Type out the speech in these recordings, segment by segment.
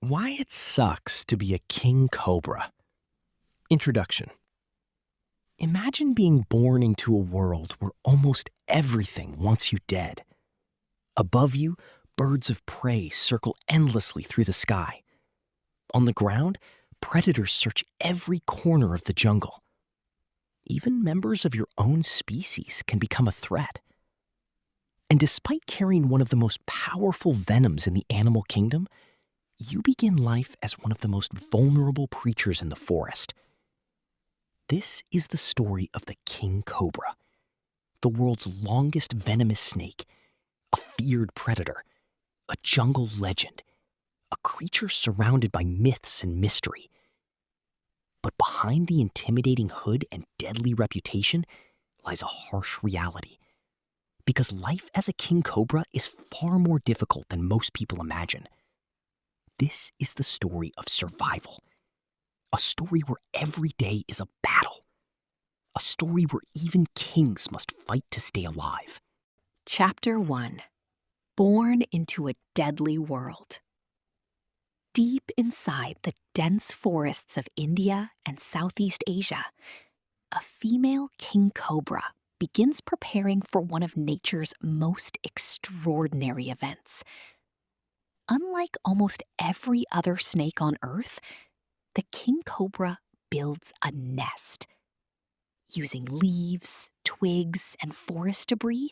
Why it sucks to be a king cobra. Introduction. Imagine being born into a world where almost everything wants you dead. Above you, birds of prey circle endlessly through the sky. On the ground, predators search every corner of the jungle. Even members of your own species can become a threat. And despite carrying one of the most powerful venoms in the animal kingdom, you begin life as one of the most vulnerable creatures in the forest. This is the story of the King Cobra, the world's longest venomous snake, a feared predator, a jungle legend, a creature surrounded by myths and mystery. But behind the intimidating hood and deadly reputation lies a harsh reality. Because life as a king cobra is far more difficult than most people imagine. This is the story of survival. A story where every day is a battle. A story where even kings must fight to stay alive. Chapter 1. Born into a Deadly World. Deep inside the dense forests of India and Southeast Asia, a female king cobra begins preparing for one of nature's most extraordinary events. Unlike almost every other snake on Earth, the king cobra builds a nest. Using leaves, twigs, and forest debris,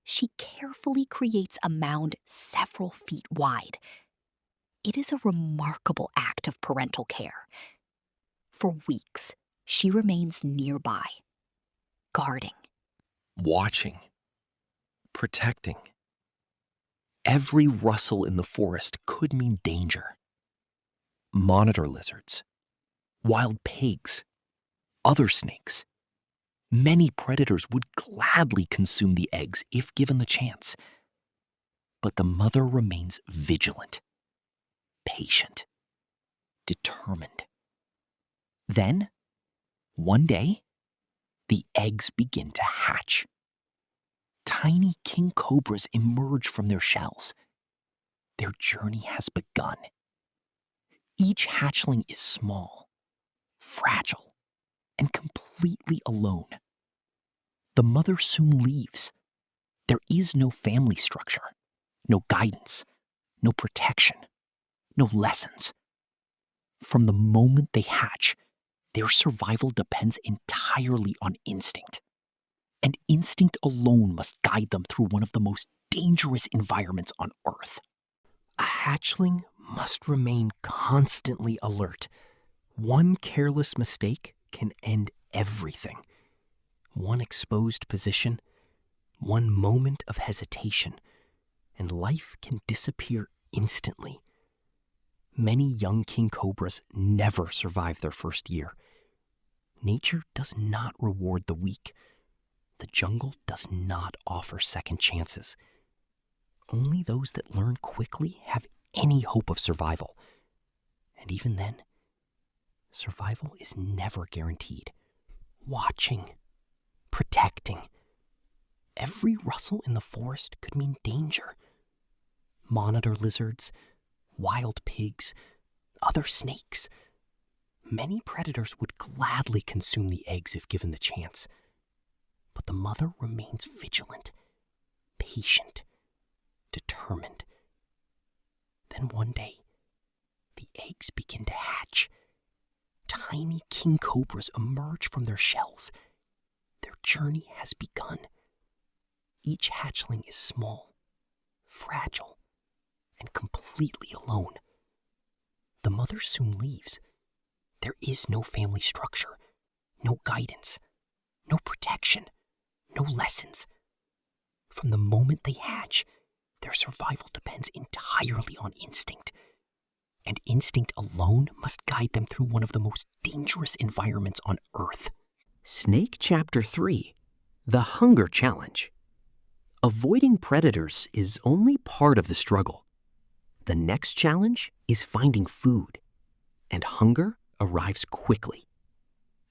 she carefully creates a mound several feet wide. It is a remarkable act of parental care. For weeks, she remains nearby, guarding, Watching. Protecting. Every rustle in the forest could mean danger. Monitor lizards, wild pigs, other snakes. Many predators would gladly consume the eggs if given the chance. But the mother remains vigilant, patient, determined. Then, one day, the eggs begin to hatch. Tiny king cobras emerge from their shells. Their journey has begun. Each hatchling is small, fragile, and completely alone. The mother soon leaves. There is no family structure, no guidance, no protection, no lessons. From the moment they hatch, their survival depends entirely on instinct. And instinct alone must guide them through one of the most dangerous environments on Earth. A hatchling must remain constantly alert. One careless mistake can end everything. One exposed position, one moment of hesitation, and life can disappear instantly. Many young king cobras never survive their first year. Nature does not reward the weak. The jungle does not offer second chances. Only those that learn quickly have any hope of survival. And even then, survival is never guaranteed. Watching, protecting. Every rustle in the forest could mean danger. Monitor lizards, wild pigs, other snakes. Many predators would gladly consume the eggs if given the chance. But the mother remains vigilant, patient, determined. Then one day, the eggs begin to hatch. Tiny king cobras emerge from their shells. Their journey has begun. Each hatchling is small, fragile, and completely alone. The mother soon leaves. There is no family structure, no guidance, no protection, no lessons. From the moment they hatch, their survival depends entirely on instinct. And instinct alone must guide them through one of the most dangerous environments on Earth. Snake Chapter 3, The Hunger Challenge. Avoiding predators is only part of the struggle. The next challenge is finding food, and hunger arrives quickly.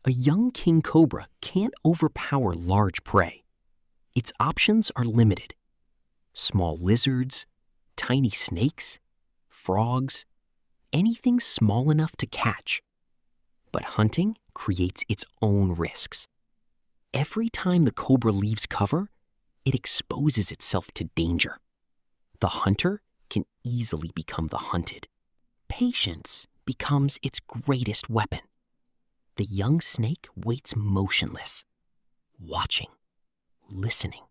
A young king cobra can't overpower large prey. Its options are limited. Small lizards, tiny snakes, frogs, anything small enough to catch. But hunting creates its own risks. Every time the cobra leaves cover, it exposes itself to danger. The hunter can easily become the hunted. Patience becomes its greatest weapon. The young snake waits motionless, watching, listening,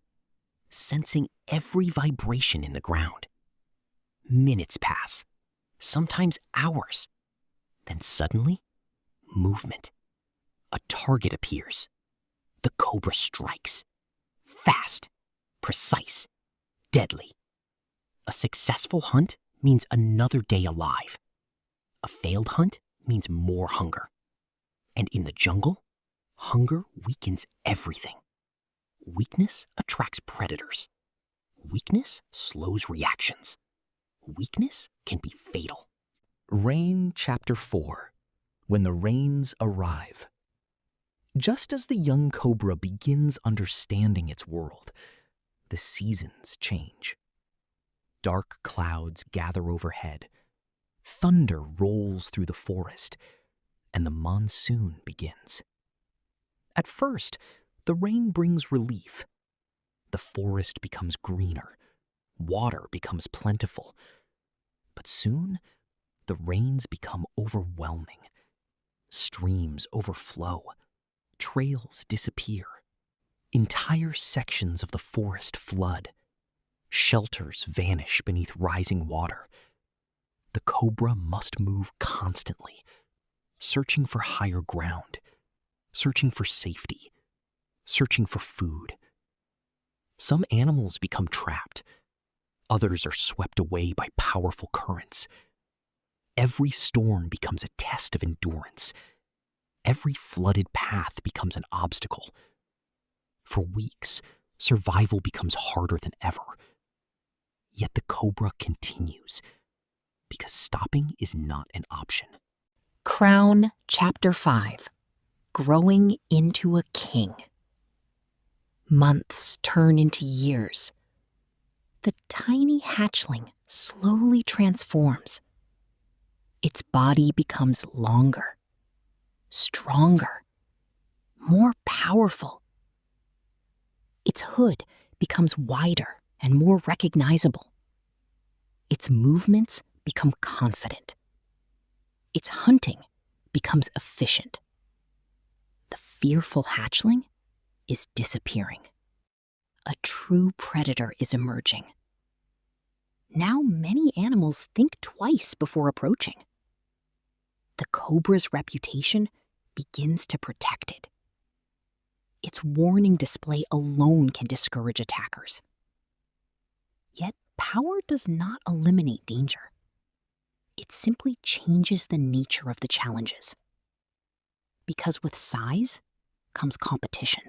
sensing every vibration in the ground. Minutes pass, sometimes hours. Then suddenly, movement. A target appears. The cobra strikes. Fast, precise, deadly. A successful hunt means another day alive. A failed hunt means more hunger. And in the jungle, hunger weakens everything. Weakness attracts predators. Weakness slows reactions. Weakness can be fatal. Rain Chapter 4. When the Rains Arrive. Just as the young cobra begins understanding its world, the seasons change. Dark clouds gather overhead, thunder rolls through the forest, and the monsoon begins. At first, the rain brings relief. The forest becomes greener, water becomes plentiful. But soon, the rains become overwhelming. Streams overflow, trails disappear. Entire sections of the forest flood. Shelters vanish beneath rising water. The cobra must move constantly, searching for higher ground, searching for safety, searching for food. Some animals become trapped. Others are swept away by powerful currents. Every storm becomes a test of endurance. Every flooded path becomes an obstacle. For weeks, survival becomes harder than ever. Yet the cobra continues, because stopping is not an option. Crown Chapter 5. Growing into a king. Months turn into years. The tiny hatchling slowly transforms. Its body becomes longer, stronger, more powerful. Its hood becomes wider and more recognizable. Its movements become confident. Its hunting becomes efficient. The fearful hatchling is disappearing. A true predator is emerging. Now many animals think twice before approaching. The cobra's reputation begins to protect it. Its warning display alone can discourage attackers. Yet power does not eliminate danger. It simply changes the nature of the challenges. Because with size comes competition,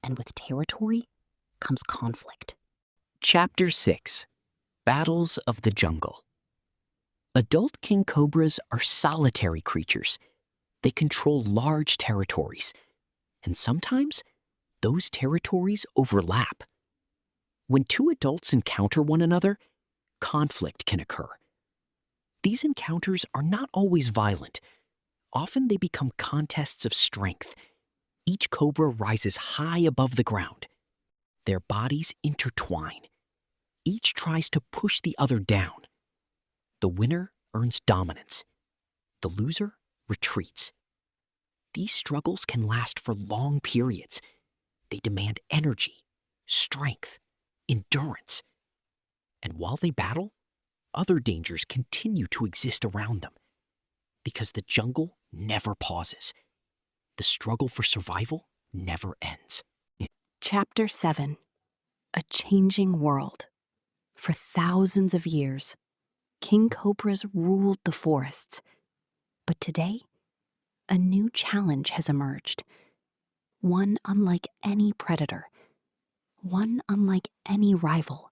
and with territory comes conflict. Chapter 6. Battles of the Jungle. Adult king cobras are solitary creatures. They control large territories, and sometimes those territories overlap. When two adults encounter one another, conflict can occur. These encounters are not always violent. Often they become contests of strength. Each cobra rises high above the ground. Their bodies intertwine. Each tries to push the other down. The winner earns dominance. The loser retreats. These struggles can last for long periods. They demand energy, strength, endurance. And while they battle, other dangers continue to exist around them. Because the jungle never pauses. The struggle for survival never ends. Chapter 7. A Changing World. For thousands of years, King Cobras ruled the forests. But today, a new challenge has emerged. One unlike any predator. One unlike any rival.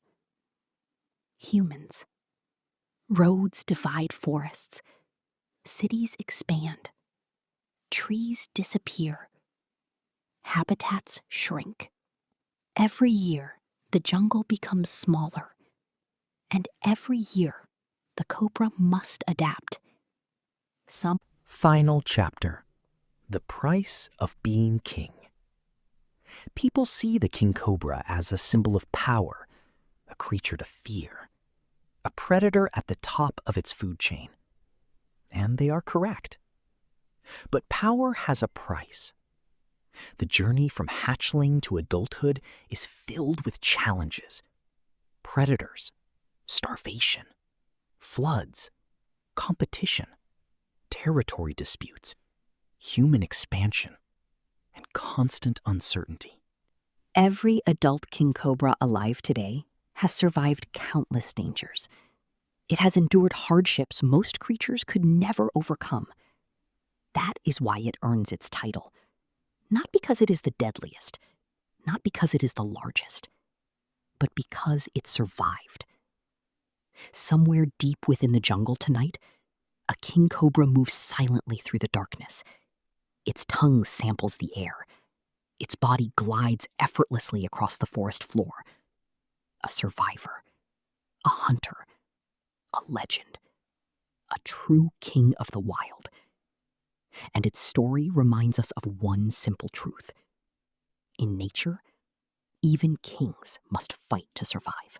Humans. Roads divide forests. Cities expand. Trees disappear. Habitats shrink. Every year, the jungle becomes smaller. And every year, the cobra must adapt. Some Final chapter. The price of being king. People see the king cobra as a symbol of power, a creature to fear, a predator at the top of its food chain. And they are correct. But power has a price. The journey from hatchling to adulthood is filled with challenges. Predators, starvation, floods, competition, territory disputes, human expansion, and constant uncertainty. Every adult king cobra alive today has survived countless dangers. It has endured hardships most creatures could never overcome. That is why it earns its title. Not because it is the deadliest, not because it is the largest, but because it survived. Somewhere deep within the jungle tonight, a king cobra moves silently through the darkness. Its tongue samples the air. Its body glides effortlessly across the forest floor. A survivor, a hunter, a legend, a true king of the wild. And its story reminds us of one simple truth. In nature, even kings must fight to survive.